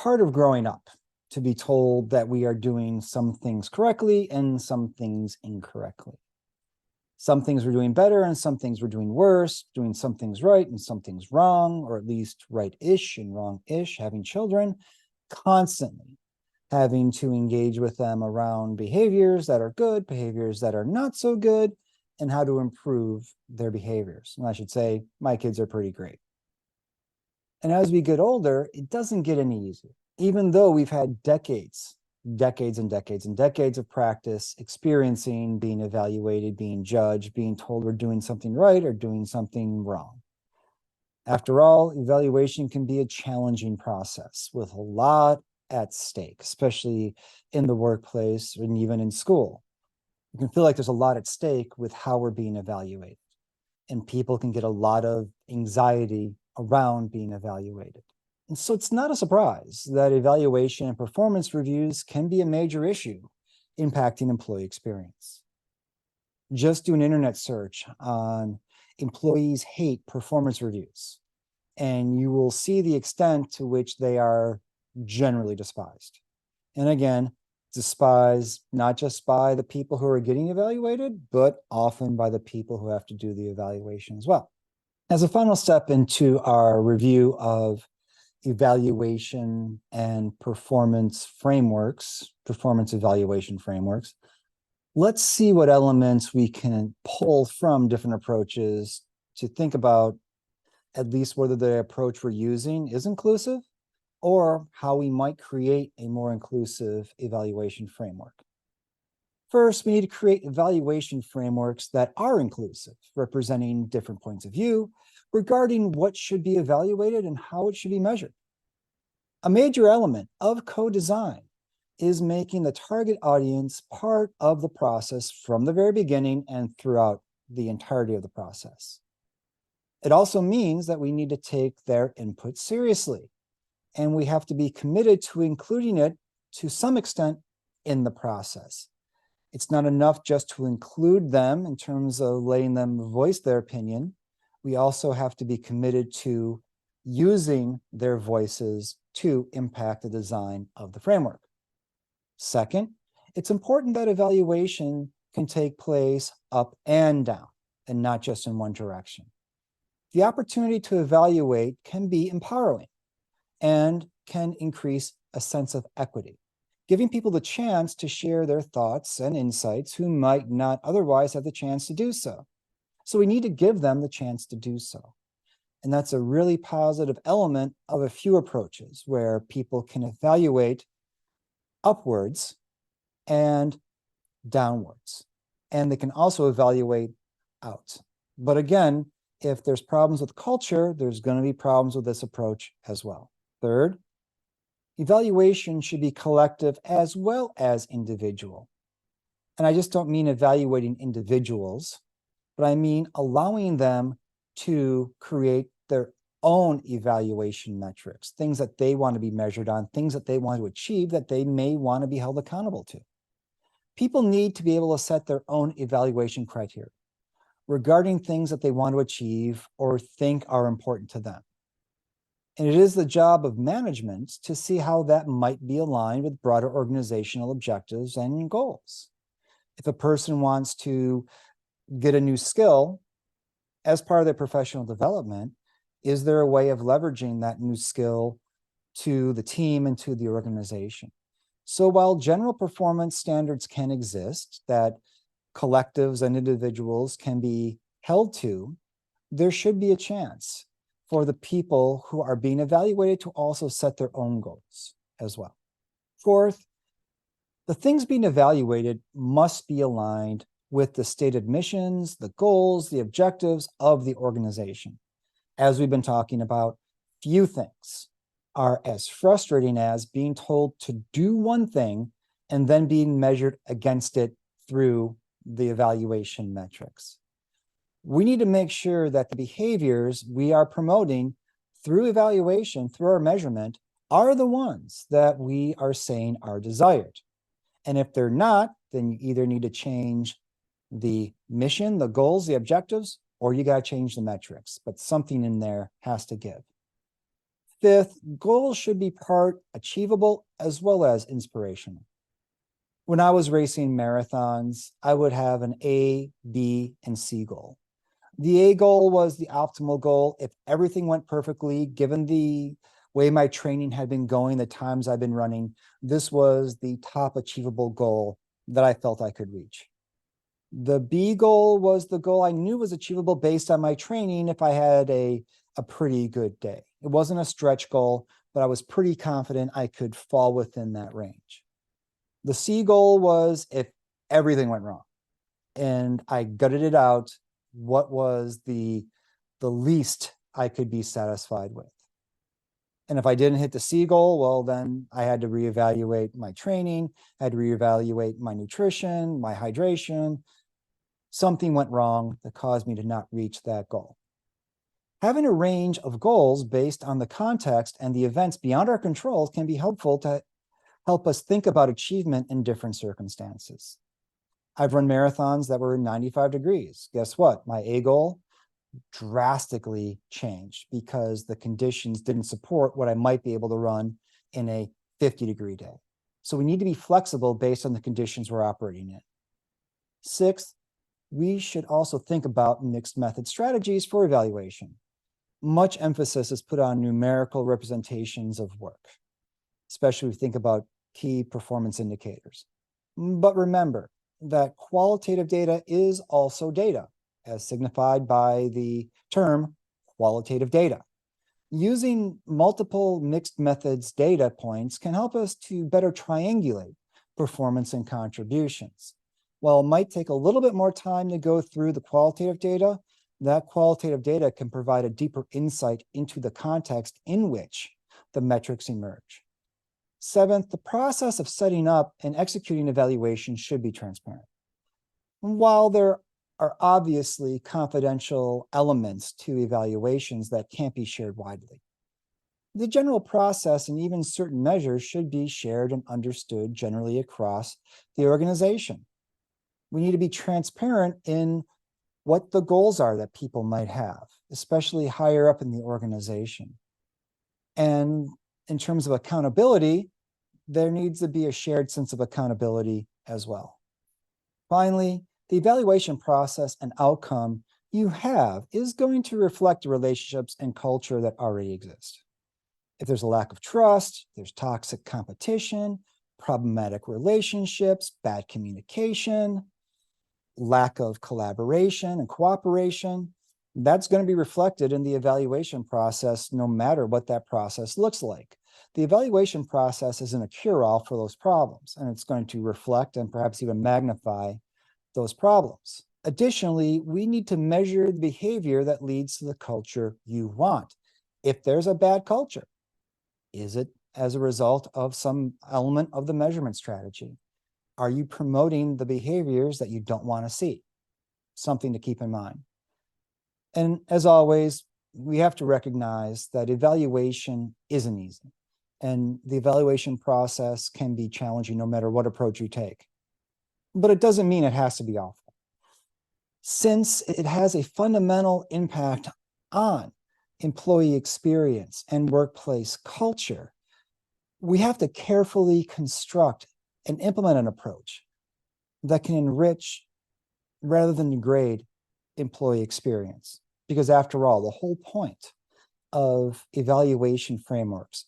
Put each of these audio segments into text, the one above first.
part of growing up to be told that we are doing some things correctly and some things incorrectly. Some things we're doing better and some things we're doing worse, doing some things right and some things wrong, or at least right-ish and wrong-ish, having children, constantly having to engage with them around behaviors that are good, behaviors that are not so good, and how to improve their behaviors. And I should say, my kids are pretty great. And as we get older, it doesn't get any easier, even though we've had decades and decades and decades of practice, experiencing, being evaluated, being judged, being told we're doing something right or doing something wrong. After all, evaluation can be a challenging process with a lot at stake, especially in the workplace and even in school. You can feel like there's a lot at stake with how we're being evaluated, and people can get a lot of anxiety around being evaluated. And so it's not a surprise that evaluation and performance reviews can be a major issue impacting employee experience. Just do an internet search on employees hate performance reviews, and you will see the extent to which they are generally despised. And again, despised not just by the people who are getting evaluated, but often by the people who have to do the evaluation as well. As a final step into our review of evaluation and performance frameworks, performance evaluation frameworks, let's see what elements we can pull from different approaches to think about at least whether the approach we're using is inclusive or how we might create a more inclusive evaluation framework. First, we need to create evaluation frameworks that are inclusive, representing different points of view regarding what should be evaluated and how it should be measured. A major element of co-design is making the target audience part of the process from the very beginning and throughout the entirety of the process. It also means that we need to take their input seriously, and we have to be committed to including it to some extent in the process. It's not enough just to include them in terms of letting them voice their opinion. We also have to be committed to using their voices to impact the design of the framework. Second, it's important that evaluation can take place up and down and not just in one direction. The opportunity to evaluate can be empowering and can increase a sense of equity, giving people the chance to share their thoughts and insights who might not otherwise have the chance to do so. So we need to give them the chance to do so. And that's a really positive element of a few approaches where people can evaluate upwards and downwards. And they can also evaluate out. But again, if there's problems with culture, there's going to be problems with this approach as well. Third, evaluation should be collective as well as individual. And I just don't mean evaluating individuals, but I mean allowing them to create their own evaluation metrics, things that they want to be measured on, things that they want to achieve that they may want to be held accountable to. People need to be able to set their own evaluation criteria regarding things that they want to achieve or think are important to them. And it is the job of management to see how that might be aligned with broader organizational objectives and goals. If a person wants to get a new skill as part of their professional development, is there a way of leveraging that new skill to the team and to the organization? So while general performance standards can exist that collectives and individuals can be held to, there should be a chance for the people who are being evaluated to also set their own goals as well. Fourth, the things being evaluated must be aligned with the stated missions, the goals, the objectives of the organization. As we've been talking about, few things are as frustrating as being told to do one thing and then being measured against it through the evaluation metrics. We need to make sure that the behaviors we are promoting through evaluation, through our measurement, are the ones that we are saying are desired. And if they're not, then you either need to change the mission, the goals, the objectives, or you got to change the metrics, but something in there has to give. Fifth, goals should be part achievable as well as inspirational. When I was racing marathons, I would have an A, B, and C goal. The A goal was the optimal goal. If everything went perfectly, given the way my training had been going, the times I've been running, this was the top achievable goal that I felt I could reach. The B goal was the goal I knew was achievable based on my training if I had a pretty good day. It wasn't a stretch goal, but I was pretty confident I could fall within that range. The C goal was if everything went wrong and I gutted it out, what was the least I could be satisfied with. And if I didn't hit the C goal, well, then I had to reevaluate my training, I had to reevaluate my nutrition, my hydration. Something went wrong that caused me to not reach that goal. Having a range of goals based on the context and the events beyond our controls can be helpful to help us think about achievement in different circumstances. I've run marathons that were 95 degrees. Guess what? My A goal drastically changed because the conditions didn't support what I might be able to run in a 50-degree day. So we need to be flexible based on the conditions we're operating in. Sixth, we should also think about mixed method strategies for evaluation. Much emphasis is put on numerical representations of work, especially if we think about key performance indicators. But remember that qualitative data is also data, as signified by the term qualitative data. Using multiple mixed methods data points can help us to better triangulate performance and contributions. While it might take a little bit more time to go through the qualitative data, that qualitative data can provide a deeper insight into the context in which the metrics emerge. Seventh, the process of setting up and executing evaluation should be transparent. While there are obviously confidential elements to evaluations that can't be shared widely, the general process and even certain measures should be shared and understood generally across the organization. We need to be transparent in what the goals are that people might have, especially higher up in the organization. And in terms of accountability, there needs to be a shared sense of accountability as well. Finally, the evaluation process and outcome you have is going to reflect the relationships and culture that already exist. If there's a lack of trust, there's toxic competition, problematic relationships, bad communication, lack of collaboration and cooperation, that's going to be reflected in the evaluation process no matter what that process looks like. The evaluation process isn't a cure-all for those problems, and it's going to reflect and perhaps even magnify those problems. Additionally, we need to measure the behavior that leads to the culture you want. If there's a bad culture, is it as a result of some element of the measurement strategy? Are you promoting the behaviors that you don't want to see? Something to keep in mind. And as always, we have to recognize that evaluation isn't easy. And the evaluation process can be challenging no matter what approach you take. But it doesn't mean it has to be awful. Since it has a fundamental impact on employee experience and workplace culture, we have to carefully construct and implement an approach that can enrich rather than degrade employee experience. Because after all, the whole point of evaluation frameworks,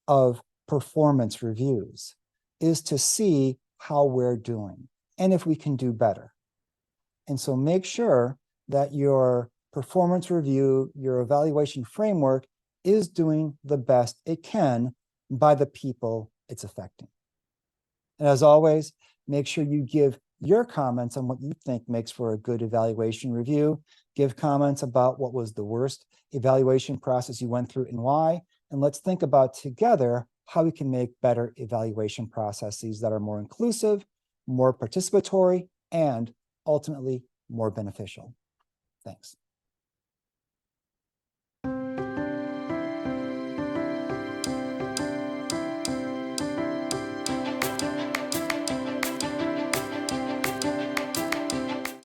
of performance reviews, is to see how we're doing and if we can do better. And so make sure that your performance review, your evaluation framework is doing the best it can by the people it's affecting. And as always, make sure you give your comments on what you think makes for a good evaluation review. Give comments about what was the worst evaluation process you went through and why. And let's think about together how we can make better evaluation processes that are more inclusive, more participatory, and ultimately more beneficial. Thanks.